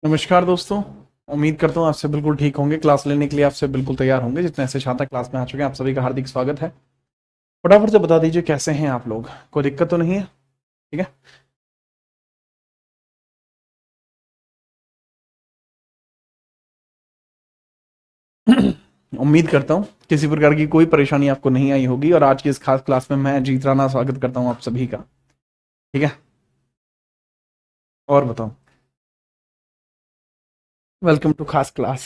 नमस्कार दोस्तों। उम्मीद करता हूँ आपसे बिल्कुल ठीक होंगे। क्लास लेने के लिए आपसे बिल्कुल तैयार होंगे। जितने ऐसे छात्र क्लास में आ चुके हैं आप सभी का हार्दिक स्वागत है। फटाफट से बता दीजिए कैसे हैं आप लोग, कोई दिक्कत तो नहीं है? ठीक है। उम्मीद करता हूँ किसी प्रकार की कोई परेशानी आपको नहीं आई होगी और आज की इस खास क्लास में मैं जीत राणा स्वागत करता हूँ आप सभी का। ठीक है। और बताओ। वेलकम टू खास क्लास।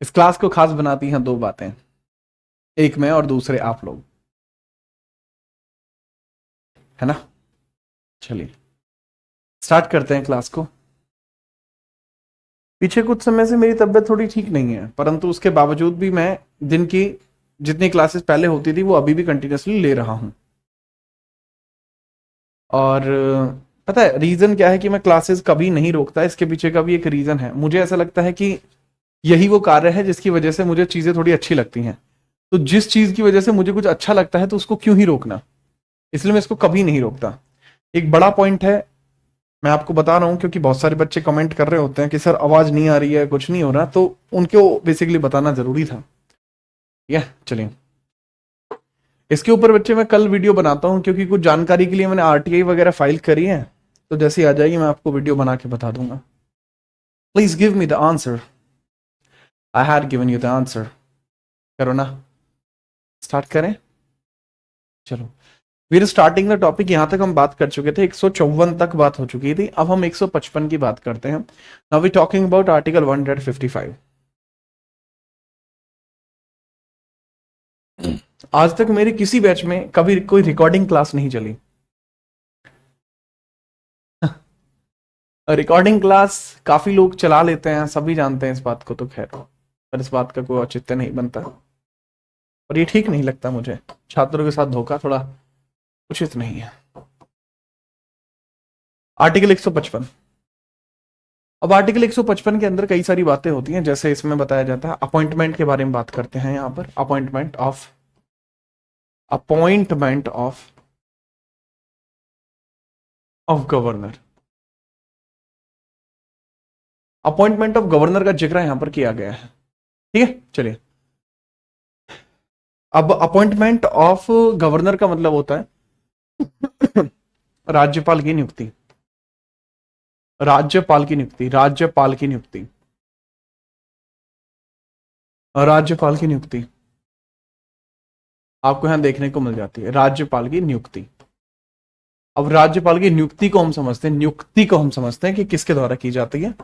इस क्लास को खास बनाती हैं दो बातें, एक मैं और दूसरे आप लोग, है ना। चलिए स्टार्ट करते हैं क्लास को। पीछे कुछ समय से मेरी तबीयत थोड़ी ठीक नहीं है, परंतु उसके बावजूद भी मैं दिन की जितनी क्लासेस पहले होती थी वो अभी भी कंटिन्यूअसली ले रहा हूँ। और पता है रीजन क्या है कि मैं क्लासेस कभी नहीं रोकता? इसके पीछे का भी एक रीजन है। मुझे ऐसा लगता है कि यही वो कार्य है जिसकी वजह से मुझे चीजें थोड़ी अच्छी लगती हैं। तो जिस चीज की वजह से मुझे कुछ अच्छा लगता है तो उसको क्यों ही रोकना। इसलिए मैं इसको कभी नहीं रोकता। एक बड़ा पॉइंट है, मैं आपको बता रहा हूँ क्योंकि बहुत सारे बच्चे कमेंट कर रहे होते हैं कि सर आवाज नहीं आ रही है, कुछ नहीं हो रहा, तो उनको बेसिकली बताना जरूरी था। ठीक है। चलिए इसके ऊपर बच्चे मैं कल वीडियो बनाता हूँ क्योंकि कुछ जानकारी के लिए मैंने आरटीआई वगैरह फाइल करी है। तो जैसे ही आ जाएगी मैं आपको वीडियो बना के बता दूंगा। Please give me the answer. I had given you the answer. करो ना, स्टार्ट करें। चलो वीर, स्टार्टिंग द टॉपिक यहां तक हम बात कर चुके थे, 154 तक बात हो चुकी थी। अब हम 155 की बात करते हैं। Now we talking about article 155। आज तक मेरे किसी बैच में कभी कोई रिकॉर्डिंग क्लास नहीं चली। रिकॉर्डिंग क्लास काफी लोग चला लेते हैं, सभी जानते हैं इस बात को, तो खैर पर इस बात का कोई औचित्य नहीं बनता और ये ठीक नहीं लगता मुझे। छात्रों के साथ धोखा थोड़ा उचित नहीं है। आर्टिकल 155। अब आर्टिकल 155 के अंदर कई सारी बातें होती हैं, जैसे इसमें बताया जाता है अपॉइंटमेंट के बारे में बात करते हैं। यहां पर appointment of governor. Appointment of governor का जिक्र यहां पर किया गया है। ठीक है। चलिए अब अपॉइंटमेंट ऑफ गवर्नर का मतलब होता है राज्यपाल की नियुक्ति। राज्यपाल की नियुक्ति, राज्यपाल की नियुक्ति, राज्यपाल की नियुक्ति आपको यहां देखने को मिल जाती है, राज्यपाल की नियुक्ति। अब राज्यपाल की नियुक्ति को हम समझते हैं, नियुक्ति को हम समझते हैं कि किसके द्वारा की जाती है।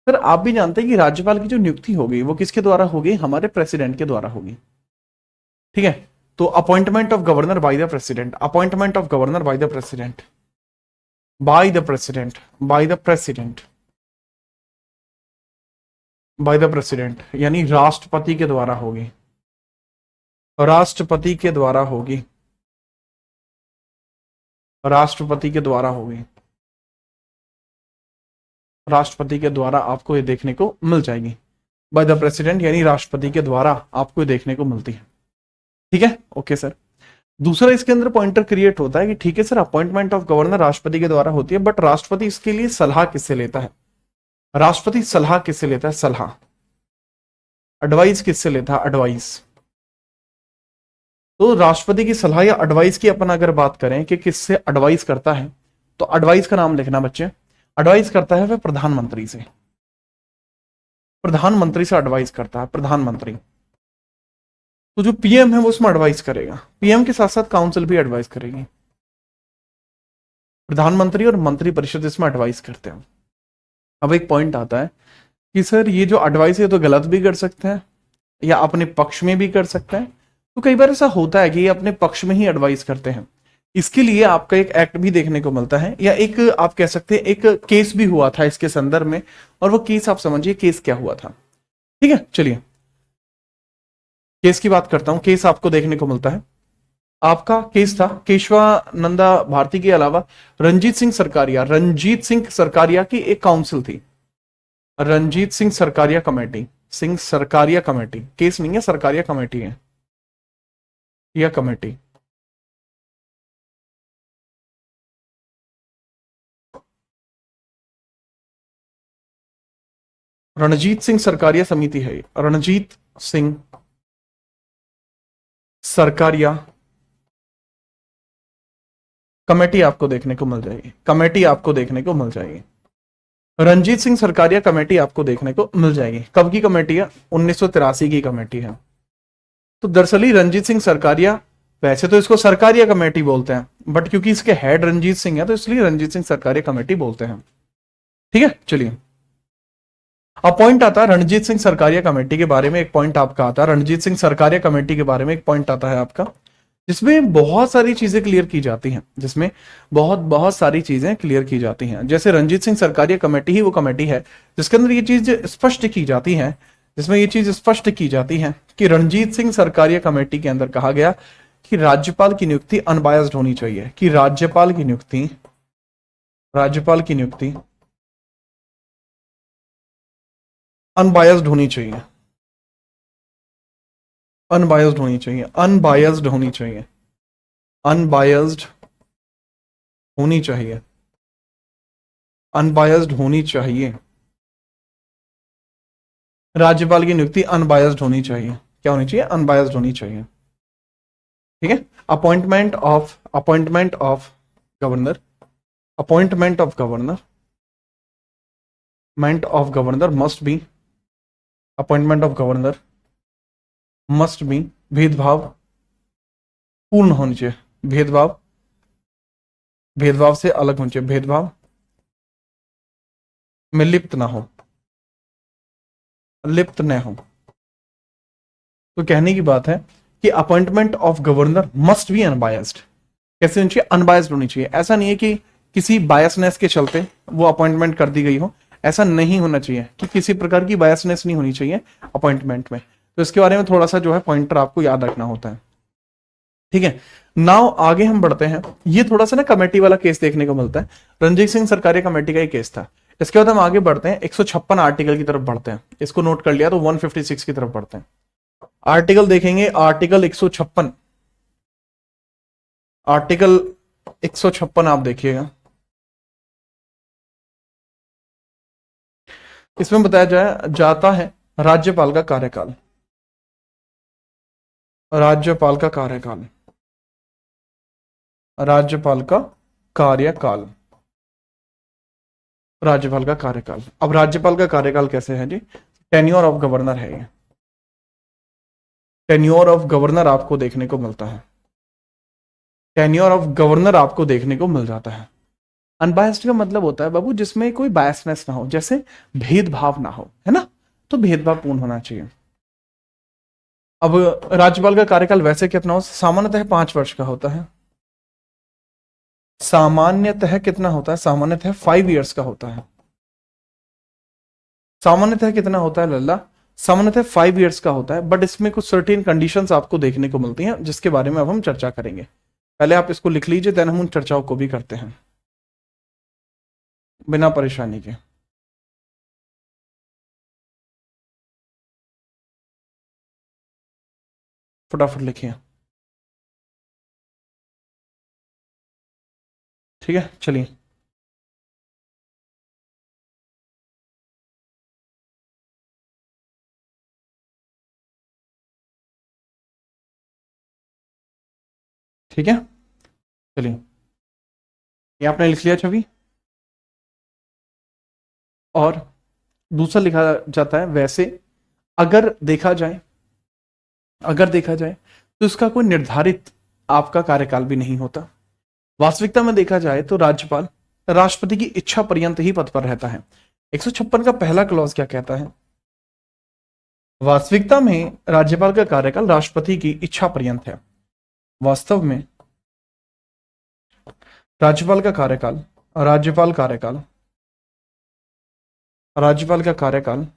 सर आप भी जानते हैं कि राज्यपाल की जो नियुक्ति होगी वो किसके द्वारा होगी? हमारे प्रेसिडेंट के द्वारा होगी। ठीक है। तो appointment of governor by the president, appointment of governor by the president, by the president, by the president, by the president यानी राष्ट्रपति के द्वारा होगी, राष्ट्रपति के द्वारा होगी, राष्ट्रपति के द्वारा होगी, राष्ट्रपति के द्वारा आपको ये देखने को मिल जाएगी। बाय द प्रेसिडेंट यानी राष्ट्रपति के द्वारा आपको ये देखने को मिलती है। ठीक है। Okay sir. दूसरा इसके अंदर पॉइंटर क्रिएट होता है कि ठीक है सर अपॉइंटमेंट ऑफ गवर्नर राष्ट्रपति के द्वारा होती है, बट राष्ट्रपति इसके लिए सलाह किससे लेता है? राष्ट्रपति सलाह किससे लेता है? सलाह, एडवाइस किससे लेता है? एडवाइस। तो राष्ट्रपति की सलाह या एडवाइस की अपन अगर बात करें कि किससे एडवाइस करता है, तो एडवाइस का नाम लिखना बच्चे। एडवाइस करता है वह प्रधानमंत्री से, प्रधानमंत्री से एडवाइस करता है प्रधानमंत्री। तो जो पीएम है वो उसमें एडवाइस करेगा, पीएम के साथ साथ काउंसिल भी एडवाइस करेगी। प्रधानमंत्री और मंत्री परिषद इसमें एडवाइस करते हैं। अब एक पॉइंट आता है कि सर ये जो एडवाइस है तो गलत भी कर सकते हैं या अपने पक्ष में भी कर सकते हैं। तो कई बार ऐसा होता है कि ये अपने पक्ष में ही एडवाइस करते हैं। इसके लिए आपका एक एक्ट भी देखने को मिलता है, या एक आप कह सकते हैं एक केस भी हुआ था इसके संदर्भ में। और वो केस आप समझिए केस क्या हुआ था। ठीक है। चलिए केस की बात करता हूं। केस आपको देखने को मिलता है, आपका केस था केशवानंदा भारती के अलावा रंजीत सिंह सरकारिया, रंजीत सिंह सरकारिया की एक काउंसिल थी, Ranjit Singh Sarkaria committee, Singh Sarkaria committee, case नहीं है सरकारिया कमेटी है, यह कमेटी। रणजीत सिंह सरकारिया समिति है, रणजीत सिंह सरकारिया कमेटी आपको देखने को मिल जाएगी, कमेटी आपको देखने को मिल जाएगी। रणजीत सिंह सरकारिया कमेटी आपको देखने को मिल जाएगी। कब की कमेटी है? 1983 की कमेटी है। तो दरअसल रणजीत सिंह सरकारिया, वैसे तो इसको सरकारिया कमेटी बोलते हैं, बट क्योंकि इसके हेड रणजीत सिंह है तो इसलिए रणजीत सिंह सरकारिया कमेटी बोलते हैं। ठीक है, चलिए अब पॉइंट आता है रणजीत सिंह सरकारिया कमेटी के बारे में। एक पॉइंट आपका आता है रणजीत सिंह सरकारिया कमेटी के बारे में, एक पॉइंट आता है आपका जिसमें बहुत सारी चीजें क्लियर की जाती हैं, जिसमें बहुत बहुत सारी चीजें क्लियर की जाती हैं। जैसे रणजीत सिंह सरकारिया कमेटी ही वो कमेटी है जिसके अंदर ये चीज स्पष्ट की जाती है, जिसमें ये चीज स्पष्ट की जाती है कि रणजीत सिंह सरकारिया कमेटी के अंदर कहा गया कि राज्यपाल की नियुक्ति अनबायस्ड होनी चाहिए, कि राज्यपाल की नियुक्ति अनबायस्ड होनी चाहिए, अनबायस्ड होनी चाहिए, अनबायस्ड होनी चाहिए, अनबायस्ड होनी चाहिए, अनबायस्ड होनी चाहिए। राज्यपाल की नियुक्ति अनबायस्ड होनी चाहिए। क्या होनी चाहिए? अनबायस्ड होनी चाहिए। ठीक है। Appointment of governor, appointment of governor must be, appointment of governor must be भेदभाव पूर्ण होनी चाहिए, भेदभाव से अलग होनी चाहिए, भेदभाव में लिप्त ना हो, लिप्त न हो। तो कहने की बात है कि appointment of governor must be unbiased. कैसे होनी चाहिए? अनबायस्ड होनी चाहिए। ऐसा नहीं है कि किसी बायसनेस के चलते वो अपॉइंटमेंट कर दी गई हो, ऐसा नहीं होना चाहिए कि किसी प्रकार की बायसनेस नहीं होनी चाहिए अपॉइंटमेंट में। तो इसके बारे में थोड़ा सा जो है पॉइंटर आपको याद रखना होता है। ठीक है, नाउ आगे हम बढ़ते हैं। ये थोड़ा सा ना कमेटी वाला केस देखने को मिलता है, रणजीत सिंह सरकारिया कमेटी का ही केस था। इसके बाद हम आगे बढ़ते हैं, 156 आर्टिकल की तरफ बढ़ते हैं। इसको नोट कर लिया तो 156 की तरफ बढ़ते हैं। आर्टिकल देखेंगे, आर्टिकल 156, आर्टिकल 156 आप देखिएगा। इसमें बताया जाता है राज्यपाल का कार्यकाल, राज्यपाल का कार्यकाल, राज्यपाल का कार्यकाल, राज्यपाल का कार्यकाल। अब राज्यपाल का कार्यकाल कैसे है जी? टेन्योर ऑफ गवर्नर है ये, टेन्योर ऑफ गवर्नर आपको देखने को मिलता है, टेन्योर ऑफ गवर्नर आपको देखने को मिल जाता है। अनबायस्ड का मतलब होता है बाबू जिसमें कोई बायसनेस ना हो, जैसे भेदभाव ना हो, है ना, तो भेदभाव पूर्ण होना चाहिए। अब राज्यपाल का कार्यकाल वैसे कितना हो? सामान्यतः 5 वर्ष का होता है, सामान्यतः कितना होता है? सामान्यतः 5 ईयर्स का होता है। सामान्यतः कितना होता है लल्ला? सामान्यतः 5 ईयर्स का होता है, बट इसमें कुछ सर्टेन कंडीशंस आपको देखने को मिलती हैं जिसके बारे में अब हम चर्चा करेंगे। पहले आप इसको लिख लीजिए, देन हम उन चर्चाओं को भी करते हैं बिना परेशानी के। फटाफट लिखिए। ठीक है, चलिए। ठीक है, चलिए, ये आपने लिख लिया छवि। और दूसरा लिखा जाता है वैसे अगर देखा जाए, अगर देखा जाए तो इसका कोई निर्धारित आपका कार्यकाल भी नहीं होता। वास्तविकता में देखा जाए तो राज्यपाल राष्ट्रपति की इच्छा पर्यंत ही पद पर रहता है। 156 का पहला क्लॉज क्या कहता है? वास्तविकता में राज्यपाल का कार्यकाल राष्ट्रपति की इच्छा पर्यंत है। वास्तव में राज्यपाल का कार्यकाल, राज्यपाल कार्यकाल, राज्यपाल का कार्यकाल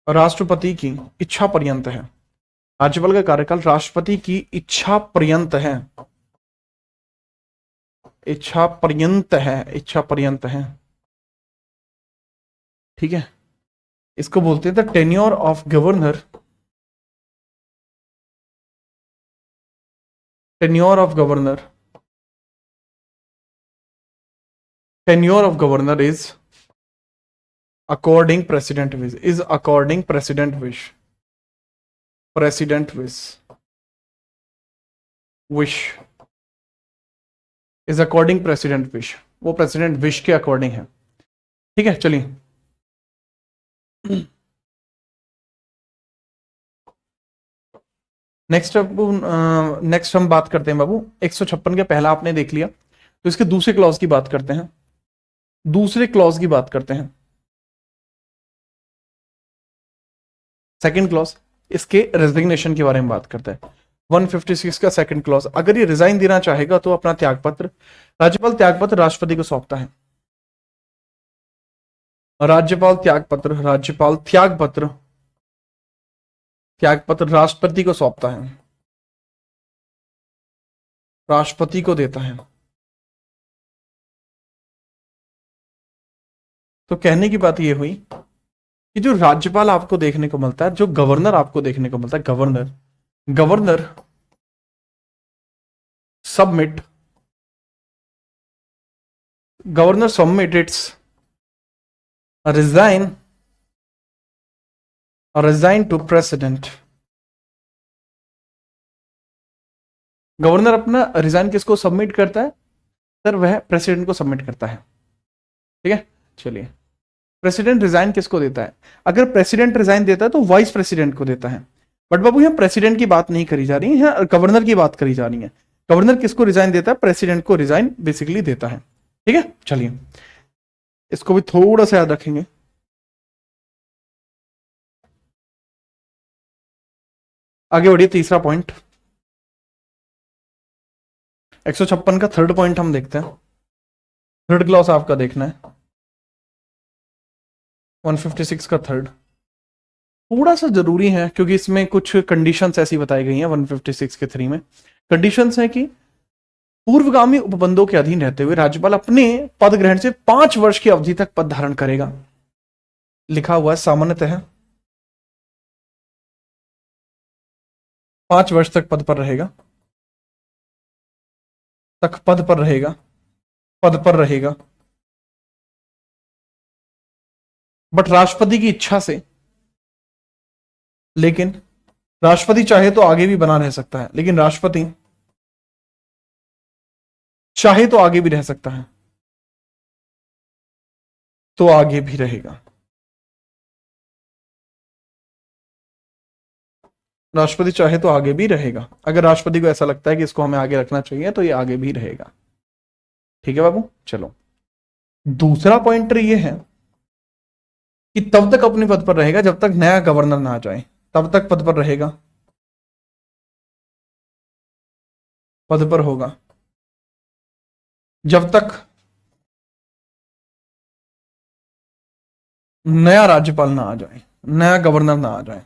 राष्ट्रपति की इच्छा पर्यंत है। राज्यपाल का कार्यकाल राष्ट्रपति की इच्छा पर्यंत है, इच्छा पर्यंत है, इच्छा पर्यंत है। ठीक है, इसको बोलते हैं the tenure of governor, tenure of governor, tenure of governor is according president wish is according president wish, president wish, wish is according president wish, वो प्रेसिडेंट विश के अकॉर्डिंग है। ठीक है चलिए। नेक्स्ट बाबू, नेक्स्ट हम बात करते हैं बाबू 156 के पहला आपने देख लिया, तो इसके दूसरे क्लॉज की बात करते हैं। दूसरे क्लॉज की बात करते हैं, सेकंड क्लॉज, इसके रेजिग्नेशन के बारे में बात करते हैं। 156 का सेकंड क्लॉज, अगर ये रिजाइन देना चाहेगा तो अपना त्यागपत्र, राज्यपाल त्यागपत्र राष्ट्रपति को सौंपता है। राज्यपाल त्यागपत्र, राज्यपाल त्यागपत्र, त्यागपत्र राष्ट्रपति को सौंपता है, राष्ट्रपति को देता है। तो कहने की बात यह हुई कि जो राज्यपाल आपको देखने को मिलता है, जो गवर्नर आपको देखने को मिलता है, governor, governor submit, governor submit its resign, resign to president. Governor अपना रिजाइन किसको सबमिट करता है सर? वह प्रेसिडेंट को सबमिट करता है। ठीक है चलिए, प्रेसिडेंट रिजाइन किसको देता है? अगर प्रेसिडेंट रिजाइन देता है तो वाइस प्रेसिडेंट को देता है। बट बाबू यहाँ प्रेसिडेंट की बात नहीं करी जा रही है, यहाँ गवर्नर की बात करी जा रही है। गवर्नर किसको रिजाइन देता है? प्रेसिडेंट को रिजाइन बेसिकली देता है। ठीक है चलिए, इसको भी थोड़ा सा याद रखेंगे। आगे बढ़िए, तीसरा पॉइंट 156 का थर्ड पॉइंट हम देखते हैं। थर्ड क्लॉज आपका देखना है, 156 का थर्ड थोड़ा सा जरूरी है क्योंकि इसमें कुछ कंडीशंस ऐसी बताई गई हैं 156 के 3 में। कंडीशंस है कि पूर्वगामी उपबंधों के अधीन रहते हुए राज्यपाल अपने पद ग्रहण से 5 वर्ष की अवधि तक पद धारण करेगा। लिखा हुआ है सामान्यतः 5 वर्ष तक पद पर रहेगा, तक पद पर रहेगा, पद पर रहेगा। बट राष्ट्रपति की इच्छा से, लेकिन राष्ट्रपति चाहे तो आगे भी बना रह सकता है, लेकिन राष्ट्रपति चाहे तो आगे भी रह सकता है, तो आगे भी रहेगा। राष्ट्रपति चाहे तो आगे भी रहेगा। अगर राष्ट्रपति को ऐसा लगता है कि इसको हमें आगे रखना चाहिए तो ये आगे भी रहेगा। ठीक है बाबू चलो, दूसरा पॉइंटर ये है कि तब तक अपने पद पर रहेगा जब तक नया गवर्नर ना आ जाए, तब तक पद पर रहेगा, पद पर होगा जब तक नया राज्यपाल ना आ जाए, नया गवर्नर ना आ जाए,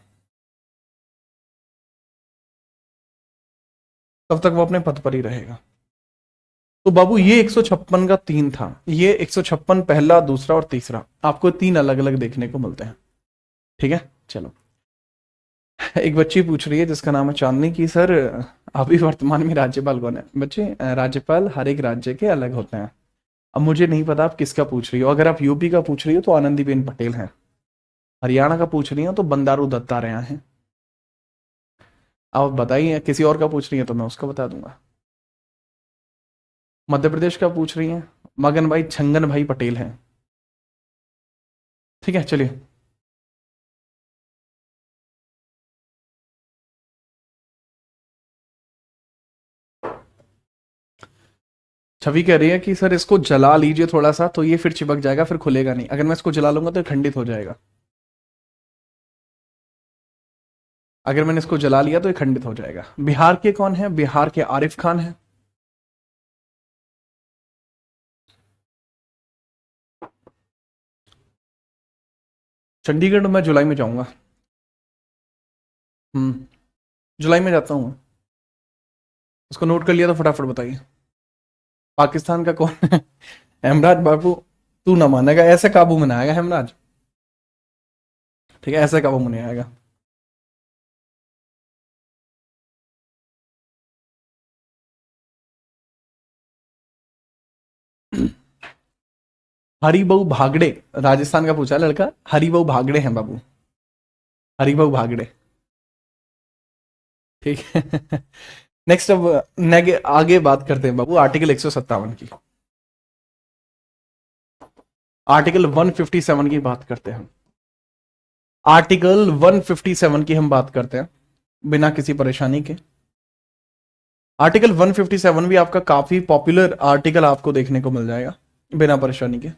तब तक वो अपने पद पर ही रहेगा। तो बाबू ये 156 का 3 था, ये 156 पहला, दूसरा और तीसरा आपको 3 अलग अलग देखने को मिलते हैं। ठीक है चलो, एक बच्ची पूछ रही है जिसका नाम है चांदनी की सर अभी वर्तमान में राज्यपाल कौन है? बच्चे राज्यपाल हर एक राज्य के अलग होते हैं। अब मुझे नहीं पता आप किसका पूछ रही हो। अगर आप यूपी का पूछ रही हो तो आनंदीबेन पटेल हैं। हरियाणा का पूछ रही हो तो बंडारू दत्तात्रेय हैं। अब बताइए, किसी और का पूछ रही है तो मैं उसका बता दूंगा। मध्य प्रदेश का पूछ रही हैं, मगन भाई छंगन भाई पटेल हैं। ठीक है चलिए, छवि कह रही है कि सर इसको जला लीजिए थोड़ा सा तो ये फिर चिपक जाएगा, फिर खुलेगा नहीं। अगर मैं इसको जला लूंगा तो खंडित हो जाएगा। अगर मैंने इसको जला लिया तो ये खंडित हो जाएगा। बिहार के कौन है? बिहार के आरिफ खान है। चंडीगढ़ मैं जुलाई में जाऊंगा। जुलाई में जाता हूँ। उसको नोट कर लिया तो फटाफट बताइए। पाकिस्तान का कौन है? हेमराज बाबू, तू ना मानेगा, ऐसे काबू में ना आएगा हेमराज। ठीक है, ऐसे काबू में नहीं आएगा। हरिबाऊ भागड़े, राजस्थान का पूछा लड़का, हरिबाऊ भागड़े हैं बाबू, हरिबाऊ भागड़े। ठीक है। नेक्स्ट अब आगे बात करते हैं बाबू आर्टिकल 157 की, आर्टिकल 157 की बात करते हैं। आर्टिकल 157 की हम बात करते हैं बिना किसी परेशानी के। आर्टिकल 157 भी आपका काफी पॉपुलर आर्टिकल आपको देखने को मिल जाएगा बिना परेशानी के,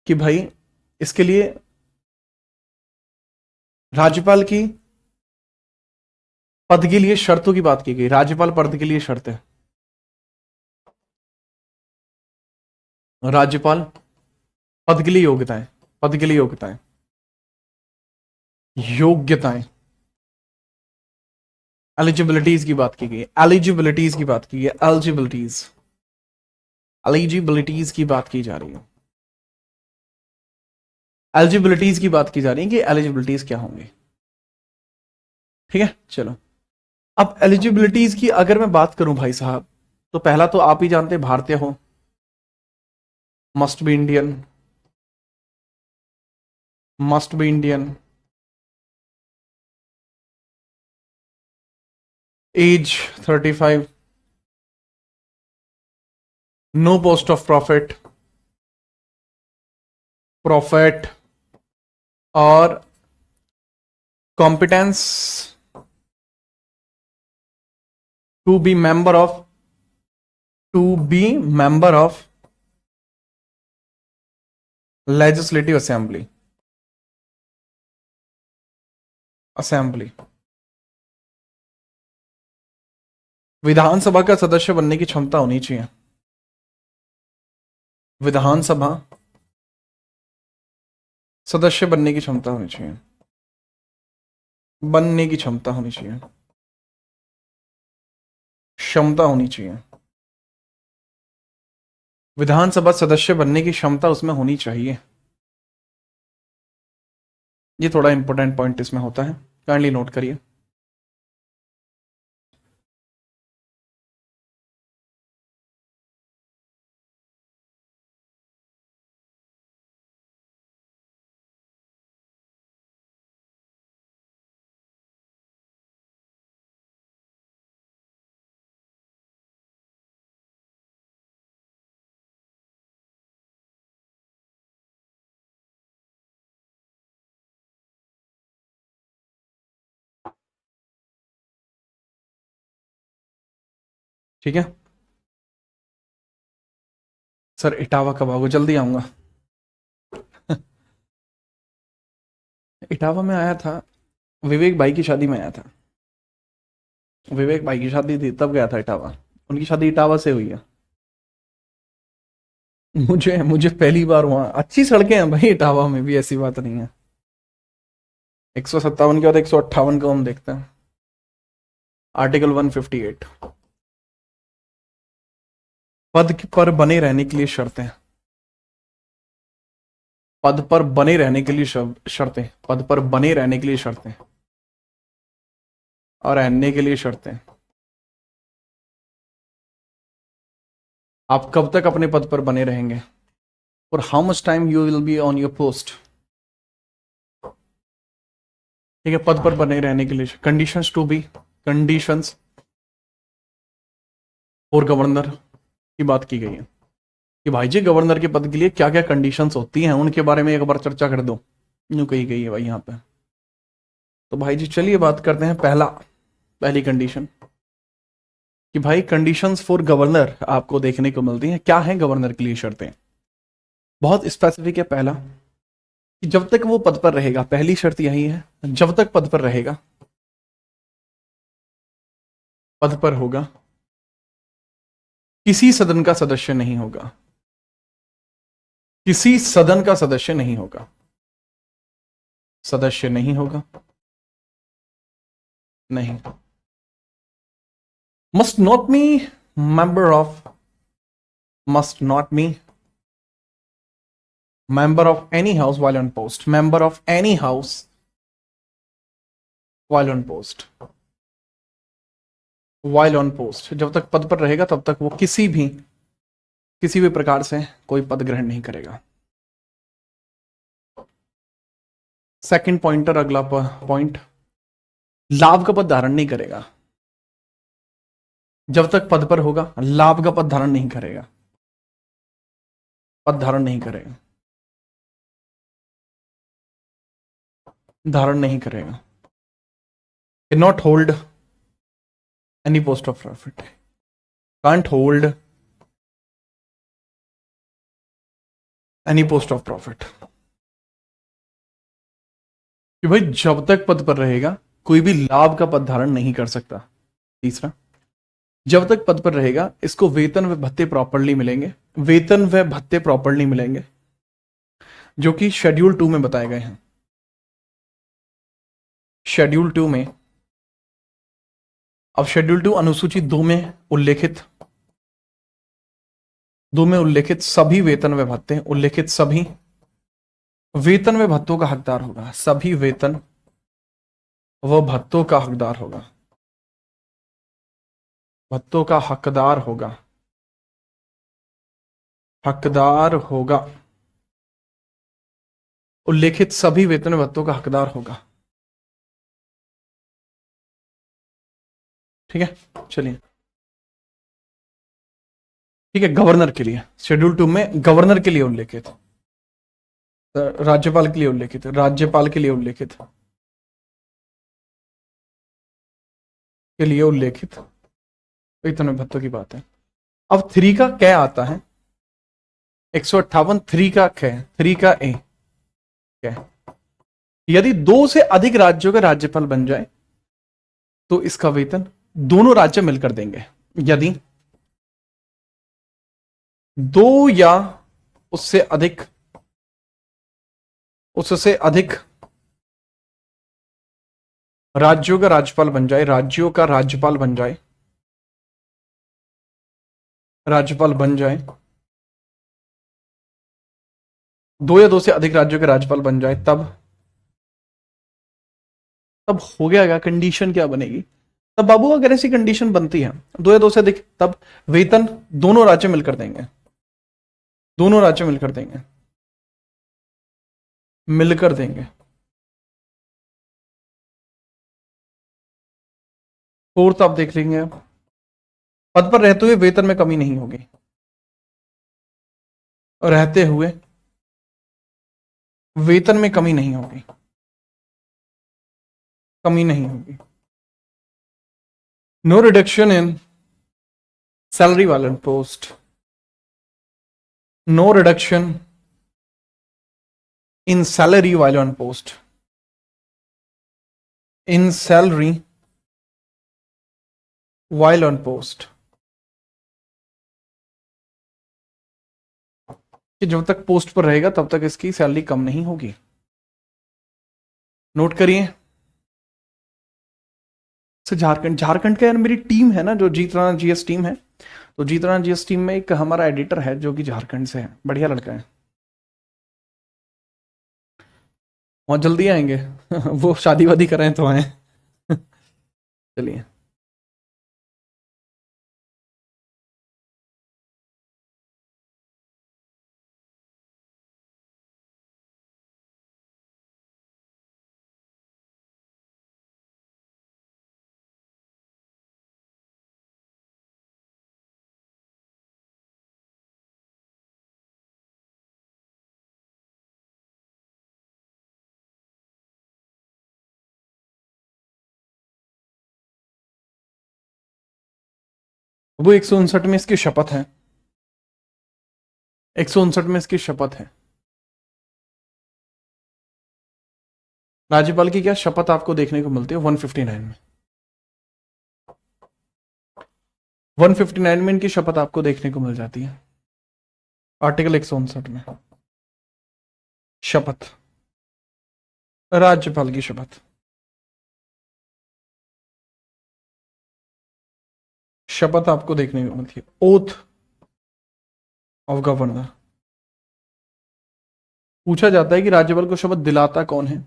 कि भाई इसके लिए राज्यपाल की पद के लिए शर्तों की बात की गई। राज्यपाल पद के लिए शर्तें, राज्यपाल पद के लिए योग्यताएं, पद के लिए योग्यताएं, योग्यताएं, एलिजिबिलिटीज की बात की गई, एलिजिबिलिटीज की बात की गई, एलिजिबिलिटीज, एलिजिबिलिटीज की बात की जा रही है, एलिजिबिलिटीज की बात की जा रही है कि एलिजिबिलिटीज क्या होंगी। ठीक है, चलो अब एलिजिबिलिटीज की अगर मैं बात करूं भाई साहब, तो पहला तो आप ही जानते हैं भारतीय हो, must be Indian, must be Indian, age 35, no post of profit, profit और competence to be member of, to be member of legislative assembly, assembly, विधानसभा का सदस्य बनने की क्षमता होनी चाहिए, विधानसभा सदस्य बनने की क्षमता होनी चाहिए, बनने की क्षमता होनी चाहिए, क्षमता होनी चाहिए, विधानसभा सदस्य बनने की क्षमता उसमें होनी चाहिए। ये थोड़ा इंपॉर्टेंट पॉइंट इसमें होता है, काइंडली नोट करिए। ठीक है सर, इटावा कब आओगे? जल्दी आऊंगा। इटावा में आया था, विवेक भाई की शादी में आया था, विवेक भाई की शादी थी तब गया था इटावा, उनकी शादी इटावा से हुई है। मुझे मुझे पहली बार वहां, अच्छी सड़कें हैं भाई इटावा में भी, ऐसी बात नहीं है। 157 के बाद 158 को हम देखते हैं, आर्टिकल 158, पद पर बने रहने के लिए शर्तें, पद पर बने रहने के लिए शर्तें, पद पर बने रहने के लिए शर्तें और रहने के लिए शर्तें। आप कब तक अपने पद पर बने रहेंगे, और how much time you will be on your post. ठीक है, पद पर बने रहने के लिए कंडीशंस टू बी, कंडीशंस और गवर्नर की बात की गई है कि भाई जी गवर्नर के पद के लिए क्या क्या कंडीशंस होती हैं, उनके बारे में एक बार चर्चा कर दो, यूं कही गई है भाई यहाँ पे। तो भाई जी चलिए बात करते हैं, पहली कंडीशन कि भाई कंडीशंस फॉर गवर्नर आपको देखने को मिलती हैं। क्या है गवर्नर के लिए शर्तें? बहुत स्पेसिफिक है। पहला कि जब तक वो पद पर रहेगा, पहली शर्त यही है, जब तक पद पर रहेगा, पद पर होगा, किसी सदन का सदस्य नहीं होगा, किसी सदन का सदस्य नहीं होगा, सदस्य नहीं होगा, नहीं, must not be member of, must not be member of any house while on post, member of any house while on post, while on post, जब तक पद पर रहेगा तब तक वो किसी भी किसी भी प्रकार से कोई पद ग्रहण नहीं करेगा। सेकंड पॉइंटर, अगला पॉइंट, लाभ का पद धारण नहीं करेगा। जब तक पद पर होगा लाभ का पद धारण नहीं करेगा, पद धारण नहीं करेगा, धारण नहीं करेगा। Can not hold any post of profit, can't hold any post of profit. कि भाई जब तक पद पर रहेगा कोई भी लाभ का पद धारण नहीं कर सकता। तीसरा, जब तक पद पर रहेगा इसको वेतन व भत्ते प्रॉपरली मिलेंगे, वेतन व भत्ते प्रॉपरली मिलेंगे, जो कि शेड्यूल 2 में बताए गए हैं। शेड्यूल 2 में, अब शेड्यूल 2 अनुसूची 2 में उल्लेखित, 2 में उल्लेखित सभी वेतन व भत्ते, उल्लेखित सभी वेतन व भत्तों का हकदार होगा, सभी वेतन व भत्तों का हकदार होगा, भत्तों का हकदार होगा, हकदार होगा, उल्लेखित सभी वेतन व भत्तों का हकदार होगा। ठीक है, चलिए, ठीक है। गवर्नर के लिए शेड्यूल 2 में गवर्नर के लिए उल्लेखित, राज्यपाल के लिए उल्लेखित, राज्यपाल के लिए उल्लेखित, के लिए उल्लेखित वेतन भत्तों की बात है। अब 3 का क्या आता है, 158 3 का क्या, 3 का ए क्या, यदि 2 से अधिक राज्यों का राज्यपाल बन जाए तो इसका वेतन दोनों राज्य मिलकर देंगे। यदि 2 या उससे अधिक, उससे अधिक राज्यों का राज्यपाल बन जाए, राज्यों का राज्यपाल बन जाए, राज्यपाल बन जाए, 2 या 2 से अधिक राज्यों के राज्यपाल बन जाए, तब हो गया क्या, कंडीशन क्या बनेगी तब बाबू, अगर ऐसी कंडीशन बनती है 2 या 2 से अधिक, तब वेतन दोनों राज्य मिलकर देंगे, दोनों राज्य मिलकर देंगे, मिलकर देंगे। फोर्थ आप देख लेंगे, पद पर रहते हुए वेतन में कमी नहीं होगी, रहते हुए वेतन में कमी नहीं होगी, कमी नहीं होगी। नो रिडक्शन इन सैलरी वाले post, no reduction in salary while on post, in salary while on post, कि जब तक पोस्ट पर रहेगा तब तक इसकी सैलरी कम नहीं होगी। नोट करिए। झारखंड, झारखंड का यार मेरी टीम है ना, जो जीत राणा जीएस टीम है, तो जीत राणा जीएस टीम में एक हमारा एडिटर है जो कि झारखंड से है, बढ़िया लड़का है, वहां जल्दी आएंगे वो शादी वादी करें तो आए चलिए, वो 159 में इसकी शपथ है, 159 में इसकी शपथ है। राज्यपाल की क्या शपथ आपको देखने को मिलती है 159 में, 159 में इनकी शपथ आपको देखने को मिल जाती है, आर्टिकल 159 में शपथ, राज्यपाल की शपथ, शपथ आपको देखने को मिलती है, ओथ ऑफ गवर्नर। पूछा जाता है कि राज्यपाल को शपथ दिलाता कौन है,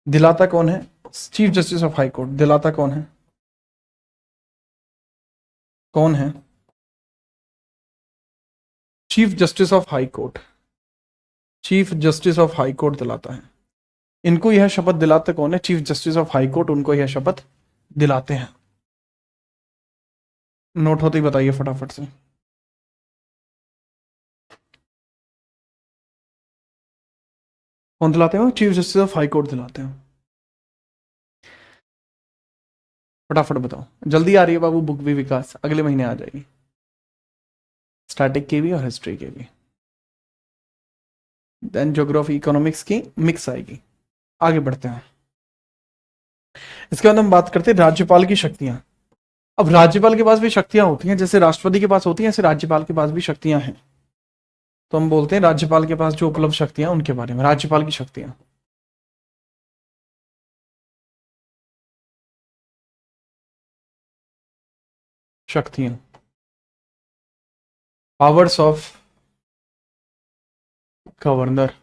दिलाता कौन है, chief justice of high court, दिलाता कौन है, कौन है, chief justice of high court, chief justice of high court दिलाता है। इनको यह शपथ दिलाते कौन है? Chief justice of high court उनको यह शपथ दिलाते हैं। नोट होते ही बताइए फटाफट से। कौन दिलाते हो? Chief justice of high court दिलाते हैं। फटाफट बताओ, जल्दी आ रही है बाबू बुक भी विकास, अगले महीने आ जाएगी, स्टैटिक की भी और हिस्ट्री की भी। देन ज्योग्राफी इकोनॉमिक्स की मिक्स आएगी। आगे बढ़ते हैं। इसके बाद हम बात करते हैं राज्यपाल की शक्तियां। अब राज्यपाल के पास भी शक्तियां होती हैं, जैसे राष्ट्रपति के पास होती हैं ऐसे राज्यपाल के पास भी शक्तियां हैं। तो हम बोलते हैं राज्यपाल के पास जो उपलब्ध शक्तियां उनके बारे में। राज्यपाल की शक्तियां, शक्तियां, powers of governor,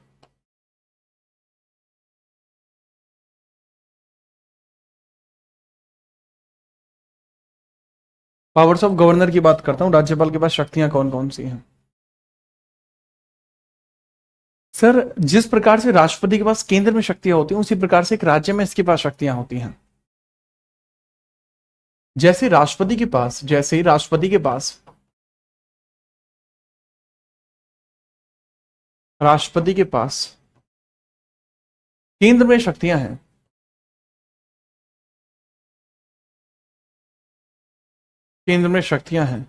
powers of governor की बात करता हूं। राज्यपाल के पास शक्तियां कौन कौन सी हैं? सर, जिस प्रकार से राष्ट्रपति के पास केंद्र में शक्तियां होती हैं उसी प्रकार से एक राज्य में इसके पास शक्तियां होती हैं। जैसे राष्ट्रपति के पास राष्ट्रपति के पास केंद्र में शक्तियां हैं, केंद्र में शक्तियां हैं,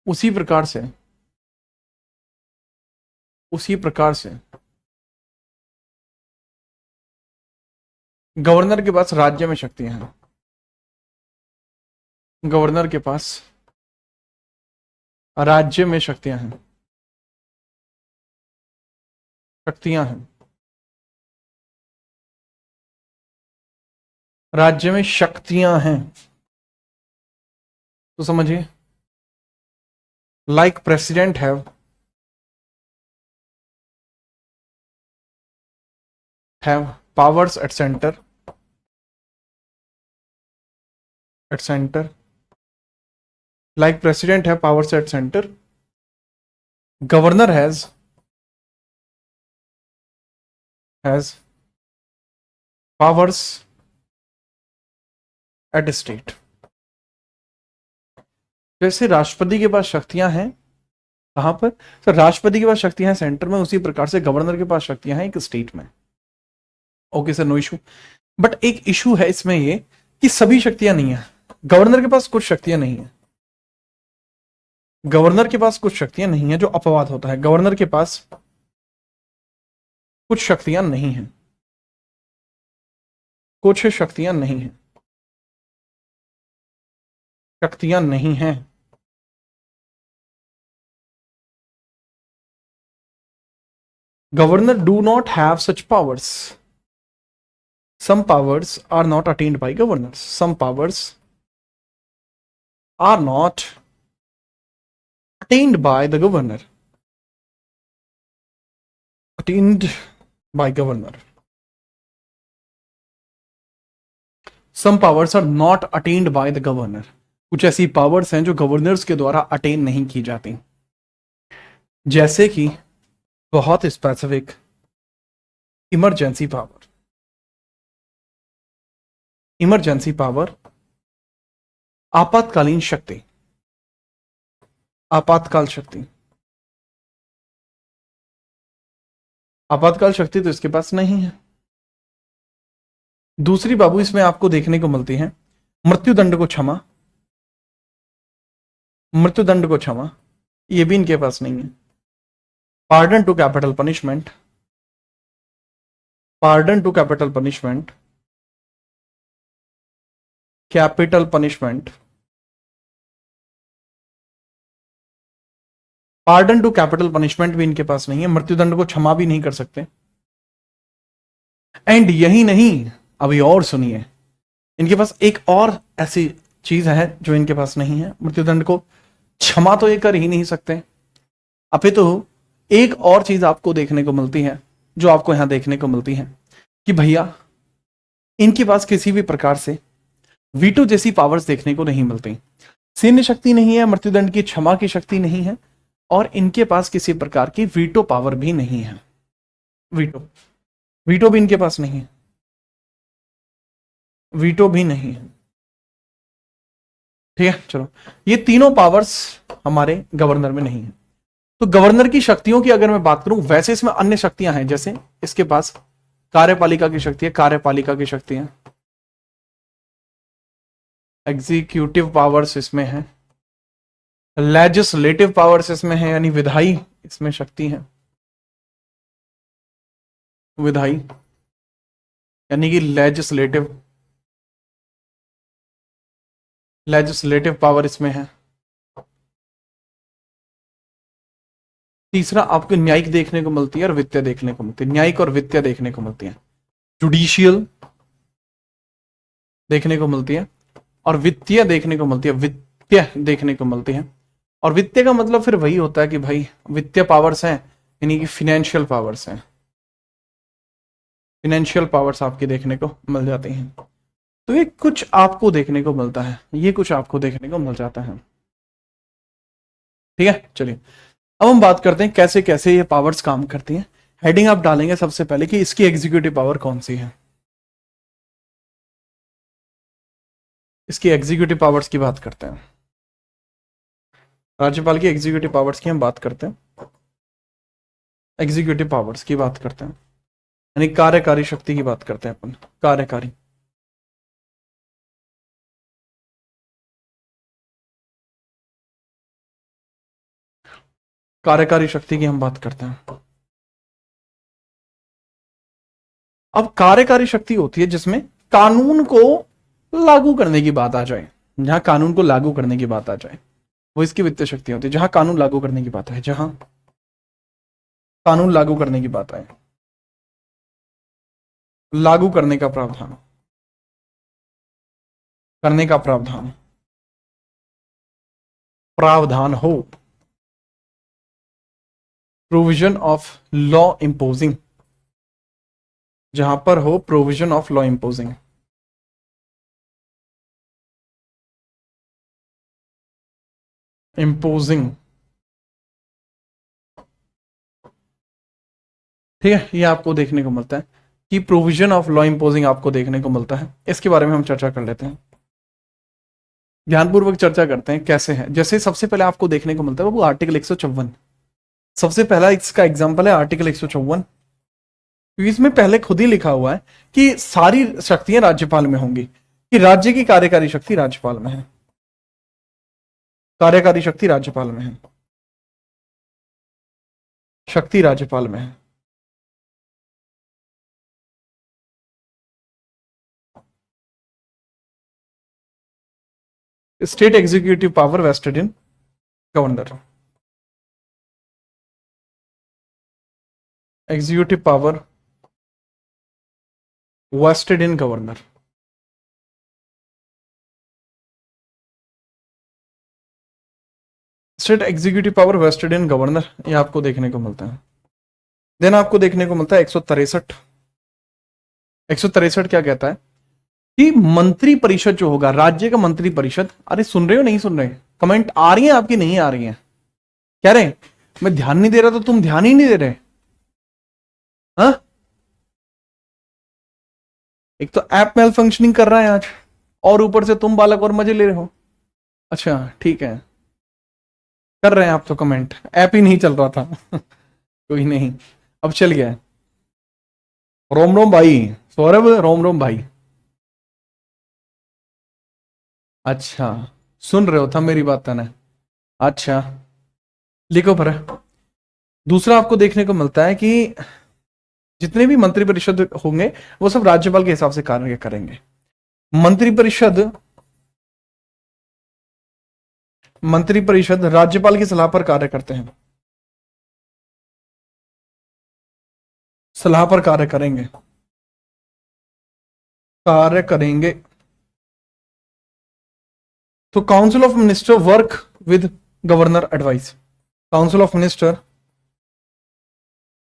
उसी प्रकार से गवर्नर के पास राज्य में शक्तियां हैं। गवर्नर के पास राज्य में शक्तियां हैं, राज्य में शक्तियां हैं। तो समझिए, like president have powers at center, like president have powers at center, governor has powers at state। जैसे राष्ट्रपति के पास शक्तियां हैं कहां पर? तो राष्ट्रपति के पास शक्तियां हैं सेंटर में, उसी प्रकार से गवर्नर के पास शक्तियां हैं एक स्टेट में। Okay sir, no issue. But एक इशू है इसमें ये कि सभी शक्तियां नहीं है। गवर्नर के पास कुछ शक्तियां नहीं है, गवर्नर के पास कुछ शक्तियां नहीं है, जो अपवाद होता है। गवर्नर के पास कुछ शक्तियां नहीं है, कुछ शक्तियां नहीं है, शक्तियां नहीं है। Governor do not have such powers. Some powers are not attained by governors. Some powers are not attained by the governor. Attained by governor. Some powers are not attained by the governor. कुछ ऐसी powers हैं जो governors के द्वारा attain नहीं की जाती, जैसे कि बहुत specific emergency power, emergency power, आपातकालीन शक्ति, आपातकाल शक्ति। आपातकाल शक्ति तो इसके पास नहीं है। दूसरी बाबू इसमें आपको देखने को मिलती है मृत्युदंड को क्षमा, मृत्युदंड को क्षमा, ये भी इनके पास नहीं है। Pardon to capital punishment, pardon to capital punishment, capital punishment, pardon to capital punishment भी इनके पास नहीं है। मृत्युदंड को क्षमा भी नहीं कर सकते। एंड यही नहीं, अभी और सुनिए, इनके पास एक और ऐसी चीज है जो इनके पास नहीं है। मृत्युदंड को क्षमा तो ये कर ही नहीं सकते, अपितु एक और चीज आपको देखने को मिलती है, जो आपको यहां देखने को मिलती है कि भैया इनके पास किसी भी प्रकार से वीटो जैसी पावर्स देखने को नहीं मिलती। सैन्य शक्ति नहीं है, मृत्युदंड की क्षमा की शक्ति नहीं है, और इनके पास किसी प्रकार की वीटो पावर भी नहीं है। वीटो वीटो भी इनके पास नहीं है, वीटो भी नहीं है। ठीक है, चलो, ये तीनों पावर्स हमारे गवर्नर में नहीं है। तो गवर्नर की शक्तियों की अगर मैं बात करूं, वैसे इसमें अन्य शक्तियां हैं, जैसे इसके पास कार्यपालिका की शक्ति है, कार्यपालिका की शक्ति है, एग्जीक्यूटिव पावर्स इसमें है, लेजिस्लेटिव पावर्स इसमें है, यानी विधायी इसमें शक्ति है, विधायी यानी कि लेजिस्लेटिव पावर इसमें है। तीसरा आपको न्यायिक देखने को मिलती है और वित्तीय देखने को मिलती है, न्यायिक और वित्तीय देखने को मिलती है, जुडिशियल देखने को मिलती है और वित्तीय देखने को मिलती है, वित्तीय देखने को मिलती है। और वित्तीय का मतलब फिर वही होता है कि भाई वित्तीय पावर्स हैं, यानी कि फिनेंशियल पावर्स हैं, फिनेंशियल पावर्स आपकी देखने को मिल जाती हैं। तो ये कुछ आपको देखने को मिलता है, ये कुछ आपको देखने को मिल जाता है। ठीक है, चलिए अब हम बात करते हैं कैसे कैसे ये पावर्स काम करती हैं। हेडिंग आप डालेंगे सबसे पहले कि इसकी एग्जीक्यूटिव पावर कौन सी है। इसकी एग्जीक्यूटिव पावर्स की बात करते हैं, राज्यपाल की एग्जीक्यूटिव पावर्स की हम बात करते हैं, एग्जीक्यूटिव पावर्स की बात करते हैं, यानी कार्यकारी शक्ति की बात करते हैं अपन, कार्यकारी। कार्यकारी शक्ति की हम बात करते हैं। अब कार्यकारी शक्ति होती है जिसमें कानून को लागू करने की बात आ जाए, जहां कानून को लागू करने की बात आ जाए वो इसकी वित्तीय शक्ति होती है। जहां कानून लागू करने की बात है, जहां कानून लागू करने की बात आए, लागू करने का प्रावधान, करने का प्रावधान, प्रावधान हो, प्रोविजन ऑफ लॉ इंपोजिंग, जहां पर हो provision of law imposing, imposing. ठीक है, ये आपको देखने को मिलता है कि प्रोविजन ऑफ लॉ इंपोजिंग आपको देखने को मिलता है। इसके बारे में हम चर्चा कर लेते हैं, ध्यानपूर्वक चर्चा करते हैं कैसे है। जैसे सबसे पहले आपको देखने को मिलता है वो आर्टिकल 154, सबसे पहला इसका एग्जाम्पल है आर्टिकल 154। इसमें पहले खुद ही लिखा हुआ है कि सारी शक्तियां राज्यपाल में होंगी, कि राज्य की कार्यकारी शक्ति राज्यपाल में है, कार्यकारी शक्ति राज्यपाल में है, शक्ति राज्यपाल में है। State executive power vested in governor, executive power vested in governor. State executive power vested in governor, ये आपको देखने को मिलता है। देन आपको देखने को मिलता है 163। 163 क्या कहता है कि मंत्री परिषद जो होगा, राज्य का मंत्री परिषद, अरे सुन रहे हो नहीं सुन रहे, कमेंट आ रही है आपकी, नहीं आ रही है, कह रहे मैं ध्यान नहीं दे रहा तो तुम ध्यान ही नहीं दे रहे। हाँ, एक तो ऐप मेल फंक्शनिंग कर रहा है आज, और ऊपर से तुम बालक और मजे ले रहे हो। अच्छा ठीक है, कर रहे हैं आप तो कमेंट, ऐप ही नहीं चल रहा था कोई नहीं, अब चल गया। रोम रोम भाई, सौरभ रोम रोम भाई। अच्छा, सुन रहे हो था मेरी बात ना? अच्छा, लिखो पर। दूसरा आपको देखने को मिलता है कि जितने भी मंत्री परिषद होंगे वो सब राज्यपाल के हिसाब से कार्य करेंगे। मंत्री परिषद राज्यपाल की सलाह पर कार्य करते हैं, सलाह पर कार्य करेंगे, कार्य करेंगे। तो council of minister work with governor advice, council of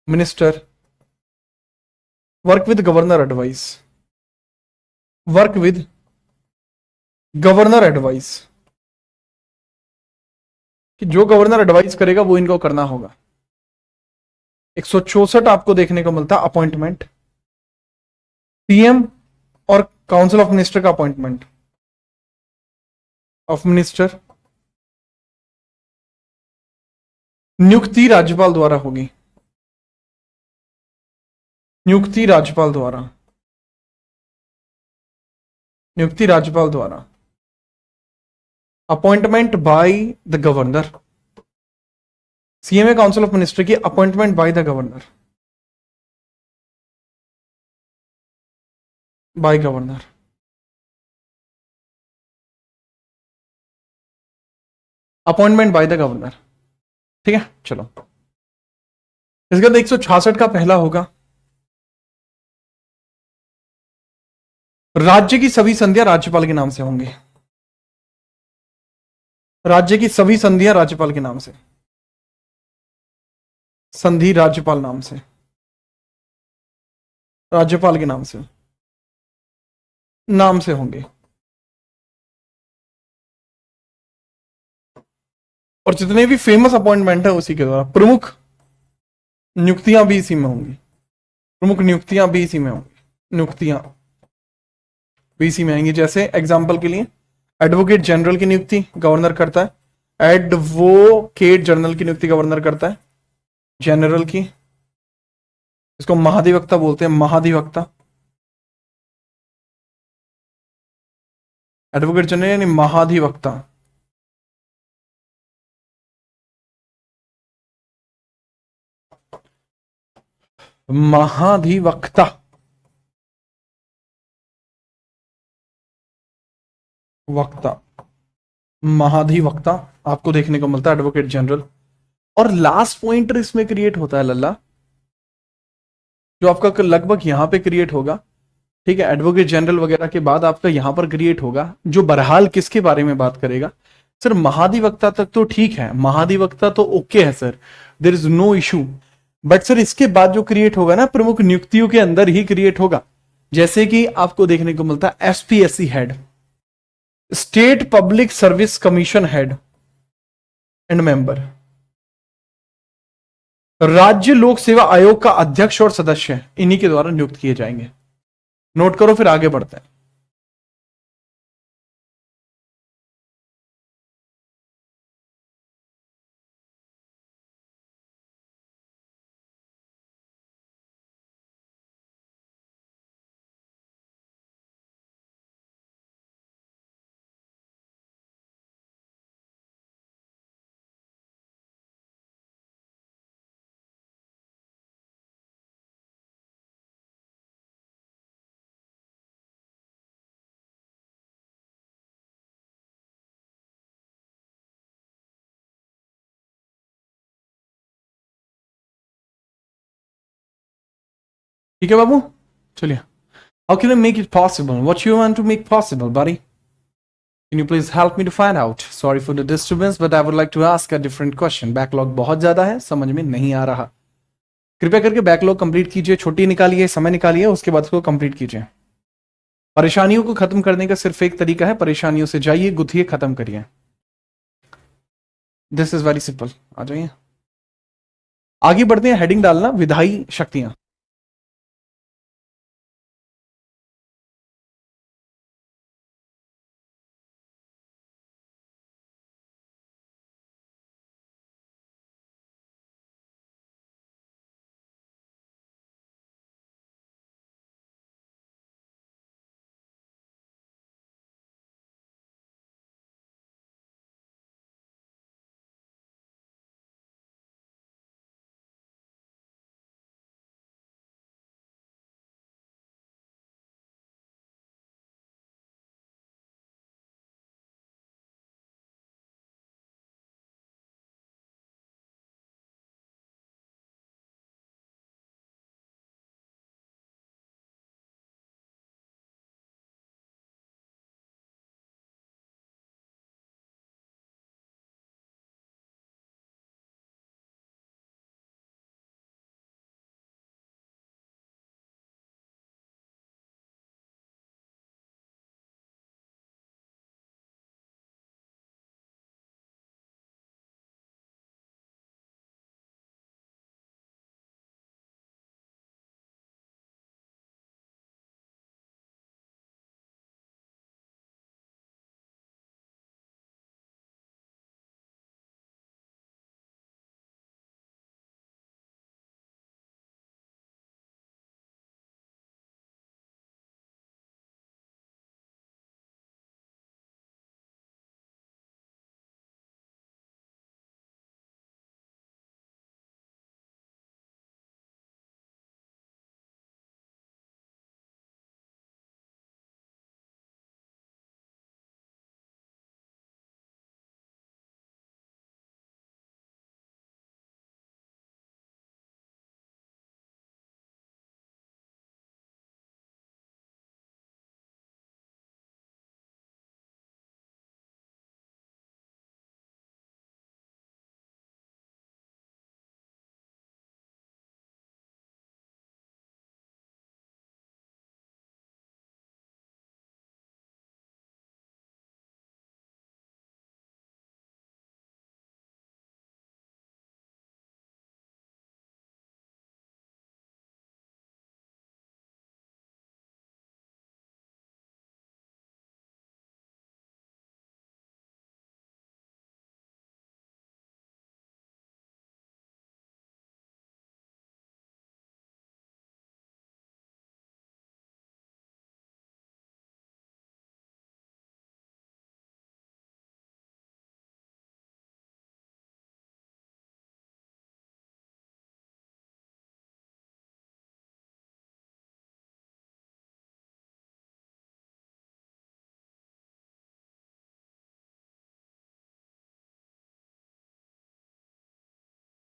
minister work with governor advice, work with governor advice. कि जो गवर्नर एडवाइस करेगा वो इनको करना होगा। 164 आपको देखने को मिलता अपॉइंटमेंट, सीएम और काउंसिल ऑफ मिनिस्टर का अपॉइंटमेंट ऑफ मिनिस्टर, नियुक्ति राज्यपाल द्वारा होगी, नियुक्ति राज्यपाल द्वारा, नियुक्ति राज्यपाल द्वारा, अपॉइंटमेंट बाय द गवर्नर, सीएमए काउंसिल ऑफ मिनिस्टर की appointment by the governor, by governor, appointment by the governor. ठीक है, चलो इसके बाद 166 का पहला होगा, राज्य की सभी संधियां राज्यपाल के नाम से होंगी, राज्य की सभी संधियां राज्यपाल के नाम से, संधि राज्यपाल नाम से, राज्यपाल के नाम से होंगे। और जितने भी फेमस अपॉइंटमेंट है उसी के द्वारा, प्रमुख नियुक्तियां भी इसी में होंगी, प्रमुख नियुक्तियां भी इसी में होंगी, नियुक्तियां भी इसी में आएंगी। जैसे एग्जाम्पल के लिए एडवोकेट जनरल की नियुक्ति गवर्नर करता है, एडवोकेट जनरल की नियुक्ति गवर्नर करता है, जनरल की, इसको महाधिवक्ता बोलते हैं, महाधिवक्ता, एडवोकेट जनरल यानी महाधिवक्ता, महाधिवक्ता, वक्ता, महाधिवक्ता आपको देखने को मिलता है, एडवोकेट जनरल। और लास्ट पॉइंटर इसमें क्रिएट होता है लल्ला, जो आपका लगभग यहां पे क्रिएट होगा। ठीक है, एडवोकेट जनरल वगैरह के बाद आपका यहां पर क्रिएट होगा, जो बहरहाल किसके बारे में बात करेगा सर, महाधिवक्ता तक तो ठीक है, महाधिवक्ता तो ओके है sir, there is no issue. But sir इसके बाद जो क्रिएट होगा ना, प्रमुख नियुक्तियों के अंदर ही क्रिएट होगा। जैसे कि आपको देखने को मिलता है SPSC head, state public service commission head and member, राज्य लोक सेवा आयोग का अध्यक्ष और सदस्य इन्हीं के द्वारा नियुक्त किए जाएंगे। नोट करो, फिर आगे बढ़ते हैं। ठीक है बाबू, चलिए। How can I make it possible? What you want to make possible, buddy? Can you please help me to find out? Sorry for the disturbance, but I would like to ask a different question. Backlog बहुत ज्यादा है, समझ में नहीं आ रहा। कृपया करके backlog complete कीजिए, छुट्टी निकालिए, समय निकालिए, उसके बाद उसको कंप्लीट कीजिए। परेशानियों को खत्म करने का सिर्फ एक तरीका है, परेशानियों से जाइए, गुथिए, खत्म करिए। This is very simple. आ जाइए, आगे बढ़ते हैं। हेडिंग डालना, विधायी शक्तियां।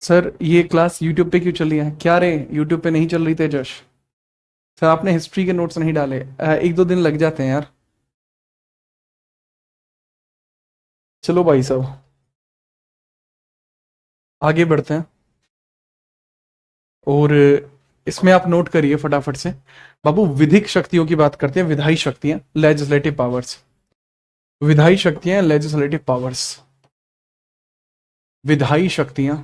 सर ये क्लास यूट्यूब पे क्यों चल रही है? क्या रे, यूट्यूब पे नहीं चल रही तेजस? सर आपने हिस्ट्री के नोट्स नहीं डाले। एक दो दिन लग जाते हैं यार। चलो भाई साहब आगे बढ़ते हैं। और इसमें आप नोट करिए फटाफट से। बाबू विधिक शक्तियों की बात करते हैं, विधायी शक्तियां, लेजिस्लेटिव पावर्स। विधायी शक्तियां, लेजिस्लेटिव पावर्स। विधायी शक्तियां,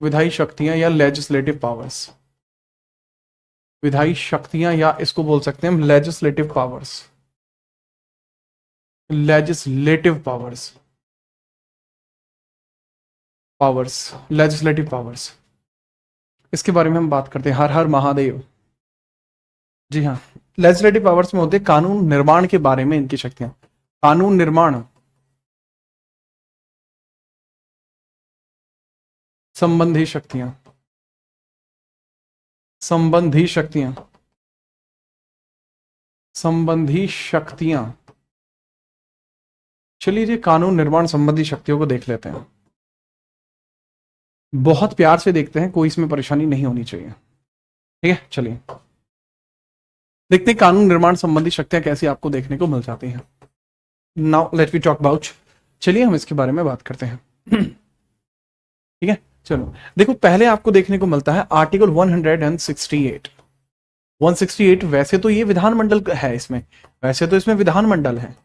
विधायी शक्तियां या लेजिस्लेटिव पावर्स। विधायी शक्तियां या इसको बोल सकते हैं हम legislative powers. Legislative powers, powers, legislative powers. इसके बारे में हम बात करते हैं। हर हर महादेव। जी हाँ, लेजिस्लेटिव पावर्स में होते हैं कानून निर्माण के बारे में इनकी शक्तियां। कानून निर्माण संबंधी शक्तियां, संबंधी शक्तियां, संबंधी शक्तियां। चलिए जी, कानून निर्माण संबंधी शक्तियों को देख लेते हैं। बहुत प्यार से देखते हैं, कोई इसमें परेशानी नहीं होनी चाहिए। ठीक है, चलिए देखते हैं कानून निर्माण संबंधी शक्तियां कैसी आपको देखने को मिल जाती हैं। Now let we talk about. चलिए हम इसके बारे में बात करते हैं। ठीक है, चलो देखो, पहले आपको देखने को मिलता है आर्टिकल 168। 168 वैसे तो ये विधानमंडल है, इसमें वैसे तो इसमें विधानमंडल है,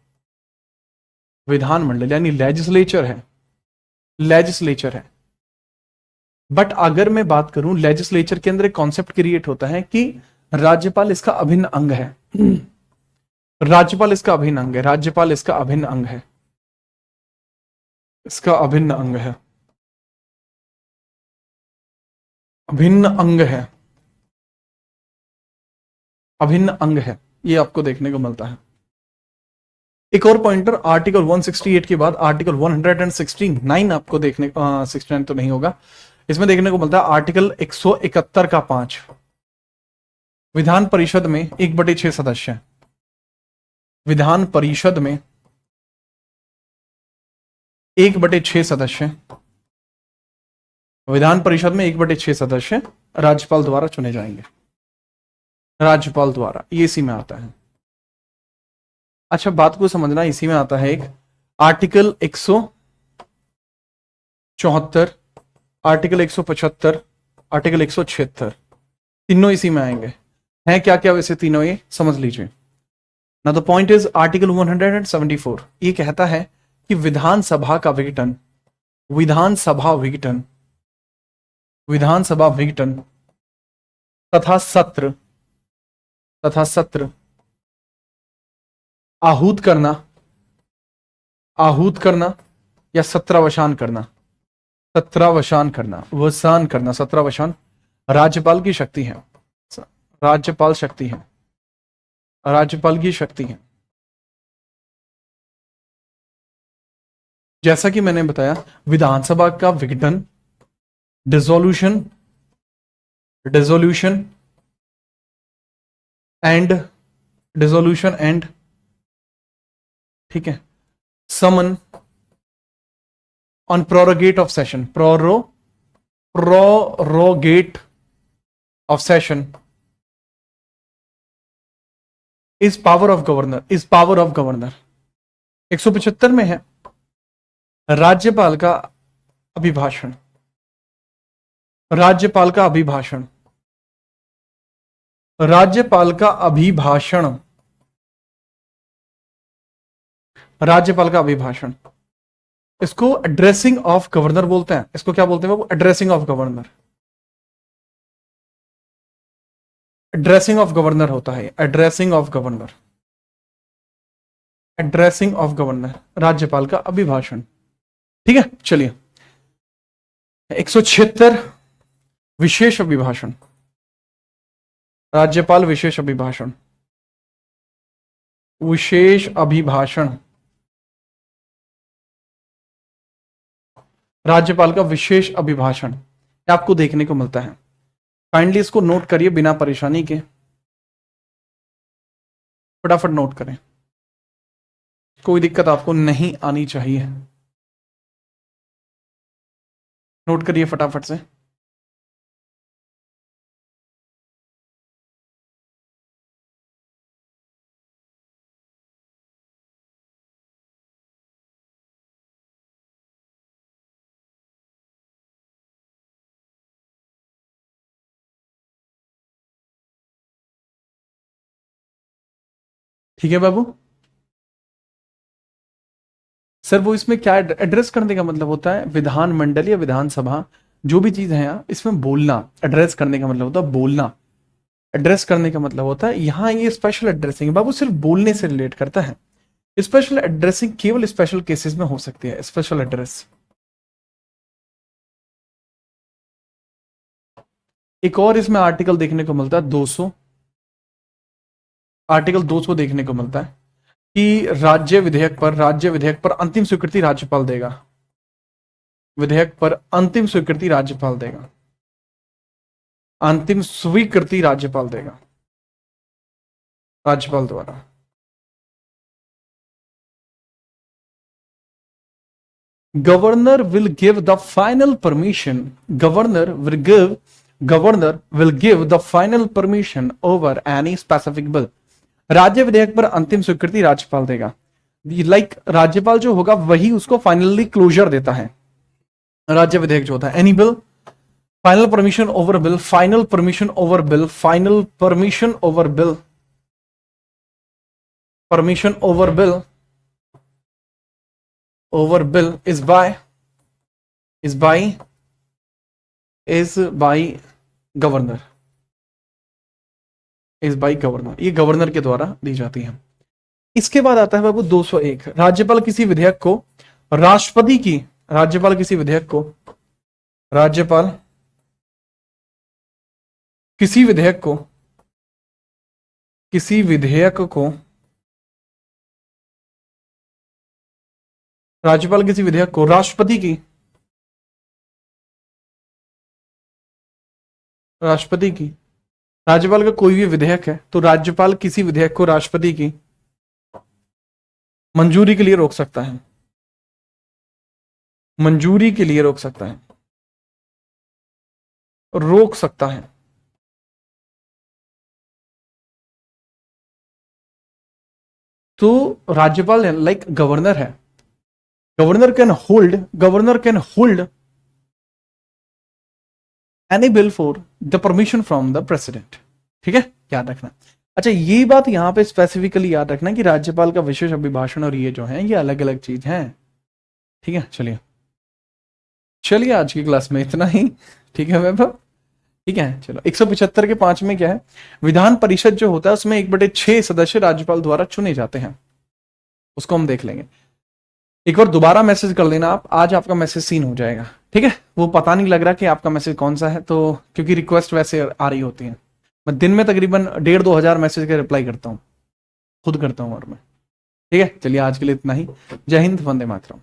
विधानमंडल यानी लेजिस्लेचर है, लेजिस्लेचर है। बट अगर मैं बात करूं, लेजिस्लेचर के अंदर एक कॉन्सेप्ट क्रिएट होता है कि राज्यपाल इसका अभिन्न अंग है। राज्यपाल इसका अभिन्न अंग है, राज्यपाल इसका अभिन्न अंग है, इसका अभिन्न अंग है, अभिन्न अंग है, अभिन्न अंग है। ये आपको देखने को मिलता है। एक और पॉइंटर, आर्टिकल 168 के बाद आर्टिकल 169 आपको देखने 69 तो नहीं होगा, इसमें देखने को मिलता है आर्टिकल 171 का 5। विधान परिषद में 1/6 सदस्य हैं। विधान परिषद में 1/6 सदस्य हैं। विधान परिषद में 1/6 सदस्य राज्यपाल द्वारा चुने जाएंगे, राज्यपाल द्वारा। ये इसी में आता है। अच्छा, बात को समझना, इसी में आता है एक आर्टिकल 174, आर्टिकल 175, आर्टिकल 176, तीनों इसी में आएंगे। हैं क्या क्या वैसे तीनों, ये समझ लीजिए ना। द पॉइंट इज आर्टिकल 174 ये कहता है कि विधानसभा का विघटन, विधानसभा विघटन, विधानसभा विघटन तथा सत्र, तथा सत्र आहूत करना, आहूत करना या सत्रावसान करना, सत्रावसान करना, वसान करना, सत्रावसान राज्यपाल की शक्ति है, राज्यपाल शक्ति है, राज्यपाल की शक्ति है। जैसा कि मैंने बताया, विधानसभा का विघटन, dissolution, dissolution and, dissolution and, ठीक है, summon on prorogate of session, prorogate of session is power of governor, is power of governor. 175 में है राज्यपाल का अभिभाषण, राज्यपाल का अभिभाषण, राज्यपाल का अभिभाषण, राज्यपाल का अभिभाषण। इसको एड्रेसिंग ऑफ गवर्नर बोलते हैं। इसको क्या बोलते हैं वो? Addressing of governor, addressing of governor होता है, addressing of governor, addressing of governor, राज्यपाल का अभिभाषण। ठीक है, चलिए 176 विशेष अभिभाषण, राज्यपाल विशेष अभिभाषण, विशेष अभिभाषण, राज्यपाल का विशेष अभिभाषण आपको देखने को मिलता है। काइंडली इसको नोट करिए बिना परेशानी के, फटाफट नोट करें, कोई दिक्कत आपको नहीं आनी चाहिए। नोट करिए फटाफट से। ठीक है बाबू। सर वो इसमें क्या एड्रेस करने का मतलब होता है, विधानमंडल या विधानसभा जो भी चीज है यहाँ इसमें बोलना, एड्रेस करने का मतलब होता है बोलना। एड्रेस करने का मतलब होता है यहाँ ये स्पेशल एड्रेसिंग बाबू सिर्फ बोलने से रिलेट करता है। स्पेशल एड्रेसिंग केवल स्पेशल केसेस में हो सकती है। स्पेशल एड्रेस एक और इसमें आर्टिकल देखने को मिलता है 200, आर्टिकल 200 देखने को मिलता है कि राज्य विधेयक पर अंतिम स्वीकृति राज्यपाल देगा। विधेयक पर अंतिम स्वीकृति राज्यपाल देगा। अंतिम स्वीकृति राज्यपाल देगा, राज्यपाल द्वारा। Governor will give the final permission, governor will give the final permission over any specific bill. राज्य विधेयक पर अंतिम स्वीकृति राज्यपाल देगा। लाइक राज्यपाल जो होगा वही उसको फाइनली क्लोजर देता है। राज्य विधेयक जो होता है any bill, final permission over bill, final permission over bill, final permission over bill, permission over bill, over bill is by governor, is by governor. ये गवर्नर के द्वारा दी जाती है। इसके बाद आता है बाबू 201, राज्यपाल किसी विधेयक को राष्ट्रपति की, राज्यपाल किसी विधेयक को, राज्यपाल किसी विधेयक को, किसी विधेयक को, राज्यपाल किसी विधेयक को राष्ट्रपति की, राष्ट्रपति की, राज्यपाल का कोई भी विधेयक है तो राज्यपाल किसी विधेयक को राष्ट्रपति की मंजूरी के लिए रोक सकता है, मंजूरी के लिए रोक सकता है, रोक सकता है। तो राज्यपाल लाइक गवर्नर है, governor can hold any bill for the permission from the president. ठीक है, याद रखना। अच्छा ये बात यहां पे स्पेसिफिकली याद रखना कि राज्यपाल का विशेष अभिभाषण और ये जो है ये अलग अलग चीज है। ठीक है, चलिए आज की क्लास में इतना ही। ठीक है वैभव, ठीक है चलो। 175 के 5 में क्या है, विधान परिषद जो होता है उसमें 1/6 सदस्य राज्यपाल द्वारा चुने जाते हैं, उसको हम देख लेंगे। एक बार दोबारा मैसेज कर देना आप, आज आपका मैसेज सीन हो जाएगा। ठीक है, वो पता नहीं लग रहा कि आपका मैसेज कौन सा है, तो क्योंकि रिक्वेस्ट वैसे आ रही होती है। मैं दिन में तकरीबन 1,500-2 हज़ार मैसेज का रिप्लाई करता हूँ, खुद करता हूँ और मैं। ठीक है, चलिए आज के लिए इतना ही। जय हिंद, वंदे मातरम।